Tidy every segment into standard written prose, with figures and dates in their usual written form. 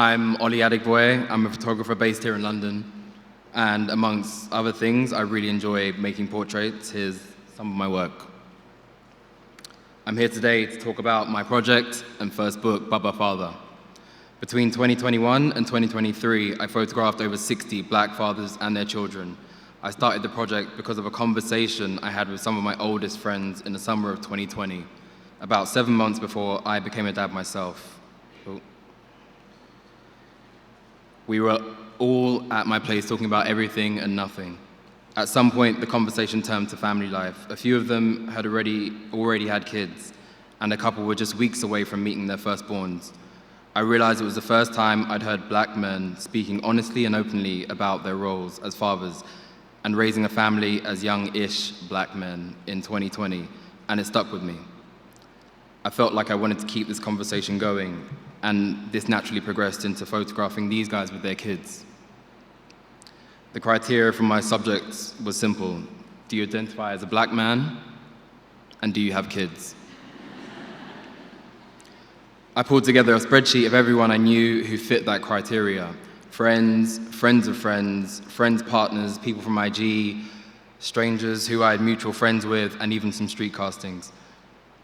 I'm Ollie Adegboye. I'm a photographer based here in London. And amongst other things, I really enjoy making portraits. Here's some of my work. I'm here today to talk about my project and first book, Bàbá Father. Between 2021 and 2023, I photographed over 60 black fathers and their children. I started the project because of a conversation I had with some of my oldest friends in the summer of 2020, about 7 months before I became a dad myself. We were all at my place talking about everything and nothing. At some point, the conversation turned to family life. A few of them had already had kids, and a couple were just weeks away from meeting their firstborns. I realized it was the first time I'd heard black men speaking honestly and openly about their roles as fathers and raising a family as young-ish black men in 2020, and it stuck with me. I felt like I wanted to keep this conversation going, and this naturally progressed into photographing these guys with their kids. The criteria for my subjects was simple. Do you identify as a black man? And do you have kids? I pulled together a spreadsheet of everyone I knew who fit that criteria. Friends, friends of friends, friends' partners, people from IG, strangers who I had mutual friends with, and even some street castings.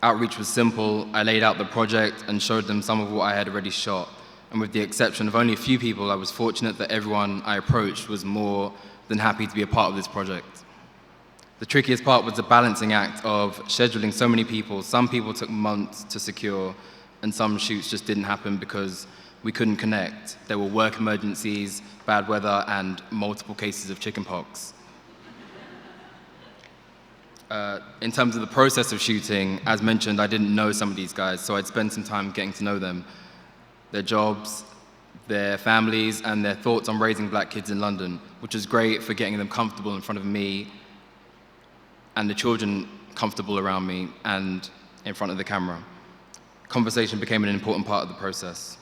Outreach was simple. I laid out the project and showed them some of what I had already shot. And with the exception of only a few people, I was fortunate that everyone I approached was more than happy to be a part of this project. The trickiest part was the balancing act of scheduling so many people. Some people took months to secure, and some shoots just didn't happen because we couldn't connect. There were work emergencies, bad weather, and multiple cases of chickenpox. In terms of the process of shooting, as mentioned, I didn't know some of these guys, so I'd spend some time getting to know them, their jobs, their families, and their thoughts on raising black kids in London, which was great for getting them comfortable in front of me and the children comfortable around me and in front of the camera. Conversation became an important part of the process.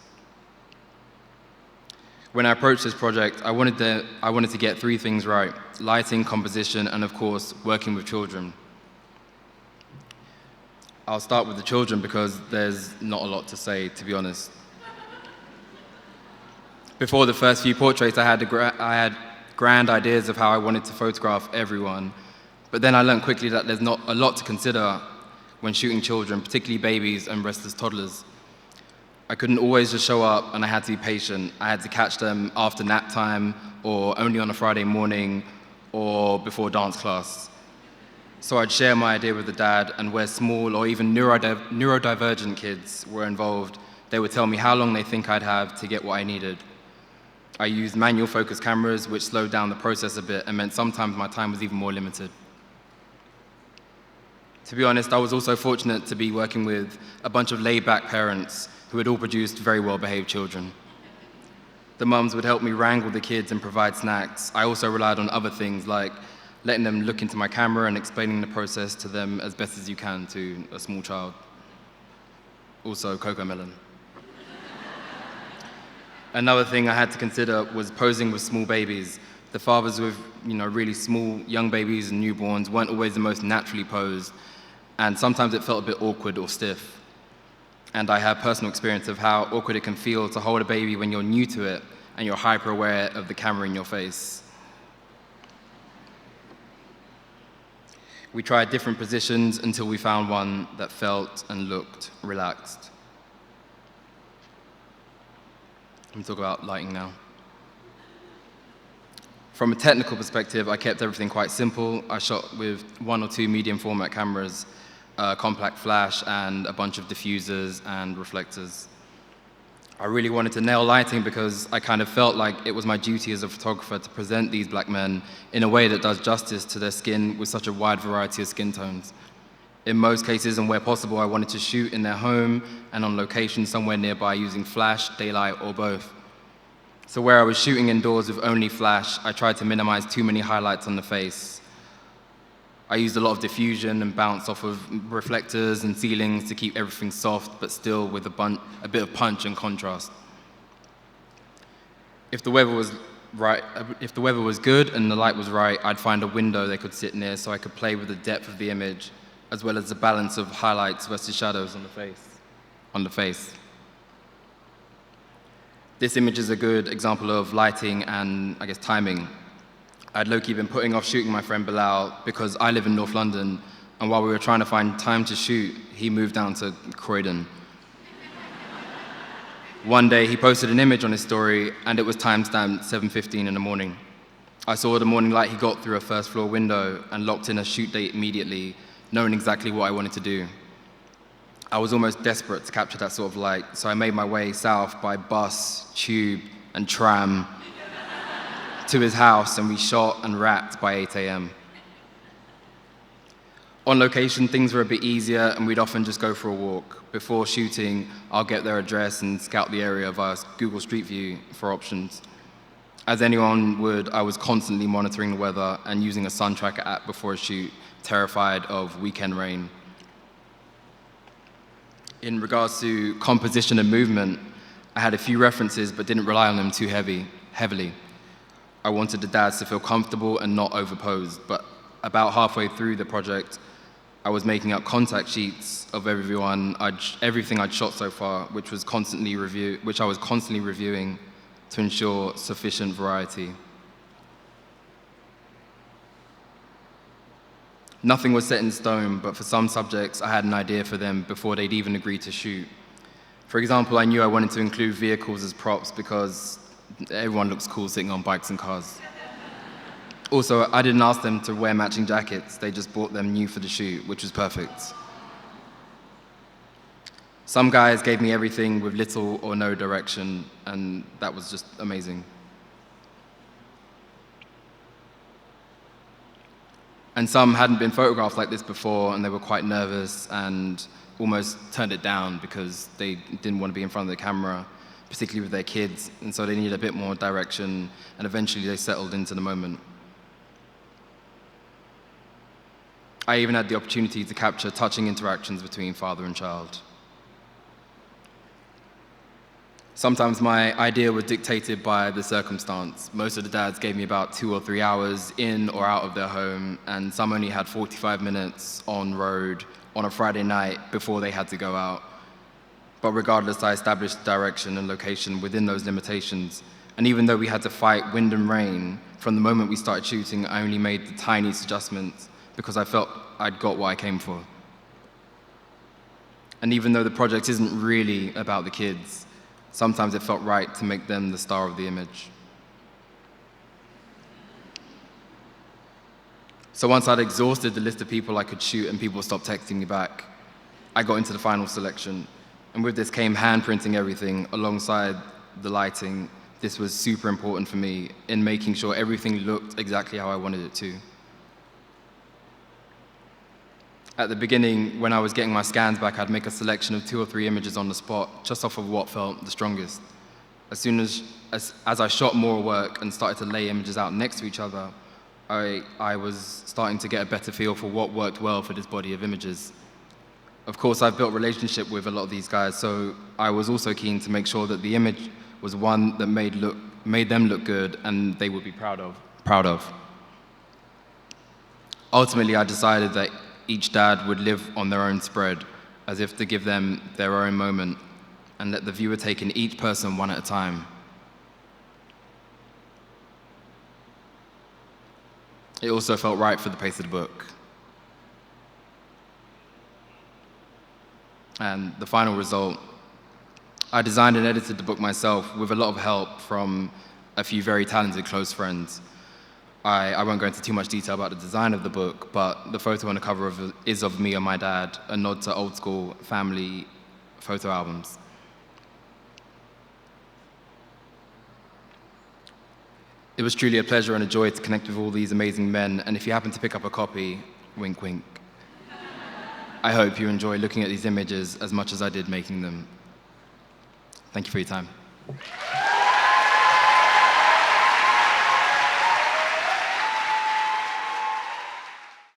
When I approached this project, I wanted to get three things right: lighting, composition, and of course, working with children. I'll start with the children because there's not a lot to say, to be honest. Before the first few portraits, I had grand ideas of how I wanted to photograph everyone, but then I learned quickly that there's not a lot to consider when shooting children, particularly babies and restless toddlers. I couldn't always just show up, and I had to be patient. I had to catch them after nap time, or only on a Friday morning, or before dance class. So I'd share my idea with the dad, and where small or even neurodivergent kids were involved, they would tell me how long they think I'd have to get what I needed. I used manual focus cameras, which slowed down the process a bit and meant sometimes my time was even more limited. To be honest, I was also fortunate to be working with a bunch of laid-back parents who had all produced very well-behaved children. The mums would help me wrangle the kids and provide snacks. I also relied on other things like letting them look into my camera and explaining the process to them as best as you can to a small child. Also, cocoa melon. Another thing I had to consider was posing with small babies. The fathers with really small young babies and newborns weren't always the most naturally posed, and sometimes it felt a bit awkward or stiff. And I have personal experience of how awkward it can feel to hold a baby when you're new to it and you're hyper-aware of the camera in your face. We tried different positions until we found one that felt and looked relaxed. Let me talk about lighting now. From a technical perspective, I kept everything quite simple. I shot with 1 or 2 medium format cameras, a compact flash, and a bunch of diffusers and reflectors. I really wanted to nail lighting because I kind of felt like it was my duty as a photographer to present these black men in a way that does justice to their skin with such a wide variety of skin tones. In most cases, and where possible, I wanted to shoot in their home and on location somewhere nearby using flash, daylight, or both. So where I was shooting indoors with only flash, I tried to minimize too many highlights on the face. I used a lot of diffusion and bounce off of reflectors and ceilings to keep everything soft, but still with a bit of punch and contrast. If the weather was good and the light was right, I'd find a window they could sit near so I could play with the depth of the image, as well as the balance of highlights versus shadows on the face. This image is a good example of lighting and, I guess, timing. I'd low-key been putting off shooting my friend Bilal because I live in North London, and while we were trying to find time to shoot, he moved down to Croydon. One day, he posted an image on his story, and it was timestamped 7:15 in the morning. I saw the morning light he got through a first-floor window and locked in a shoot date immediately, knowing exactly what I wanted to do. I was almost desperate to capture that sort of light, so I made my way south by bus, tube, and tram to his house, and we shot and wrapped by 8 a.m. On location, things were a bit easier, and we'd often just go for a walk. Before shooting, I'll get their address and scout the area via Google Street View for options. As anyone would, I was constantly monitoring the weather and using a sun tracker app before a shoot, terrified of weekend rain. In regards to composition and movement, I had a few references but didn't rely on them too heavily. I wanted the dads to feel comfortable and not overposed, but about halfway through the project, I was making up contact sheets of everything I'd shot so far, which I was constantly reviewing to ensure sufficient variety. Nothing was set in stone, but for some subjects, I had an idea for them before they'd even agreed to shoot. For example, I knew I wanted to include vehicles as props because everyone looks cool sitting on bikes and cars. Also, I didn't ask them to wear matching jackets, they just bought them new for the shoot, which was perfect. Some guys gave me everything with little or no direction, and that was just amazing. And some hadn't been photographed like this before, and they were quite nervous and almost turned it down because they didn't want to be in front of the camera, particularly with their kids, and so they needed a bit more direction, and eventually they settled into the moment. I even had the opportunity to capture touching interactions between father and child. Sometimes my idea was dictated by the circumstance. Most of the dads gave me about 2 or 3 hours in or out of their home, and some only had 45 minutes on road on a Friday night before they had to go out. But regardless, I established direction and location within those limitations. And even though we had to fight wind and rain, from the moment we started shooting, I only made the tiniest adjustments because I felt I'd got what I came for. And even though the project isn't really about the kids, sometimes it felt right to make them the star of the image. So once I'd exhausted the list of people I could shoot and people stopped texting me back, I got into the final selection. And with this came handprinting everything alongside the lighting. This was super important for me in making sure everything looked exactly how I wanted it to. At the beginning, when I was getting my scans back, I'd make a selection of 2 or 3 images on the spot, just off of what felt the strongest. As soon as I shot more work and started to lay images out next to each other, I was starting to get a better feel for what worked well for this body of images. Of course, I've built a relationship with a lot of these guys, so I was also keen to make sure that the image was one that made them look good and they would be proud of. Ultimately, I decided that each dad would live on their own spread, as if to give them their own moment, and let the viewer take in each person one at a time. It also felt right for the pace of the book. And the final result, I designed and edited the book myself with a lot of help from a few very talented close friends. I won't go into too much detail about the design of the book, but the photo on the cover is of me and my dad, a nod to old school family photo albums. It was truly a pleasure and a joy to connect with all these amazing men, and if you happen to pick up a copy, wink wink, I hope you enjoy looking at these images as much as I did making them. Thank you for your time.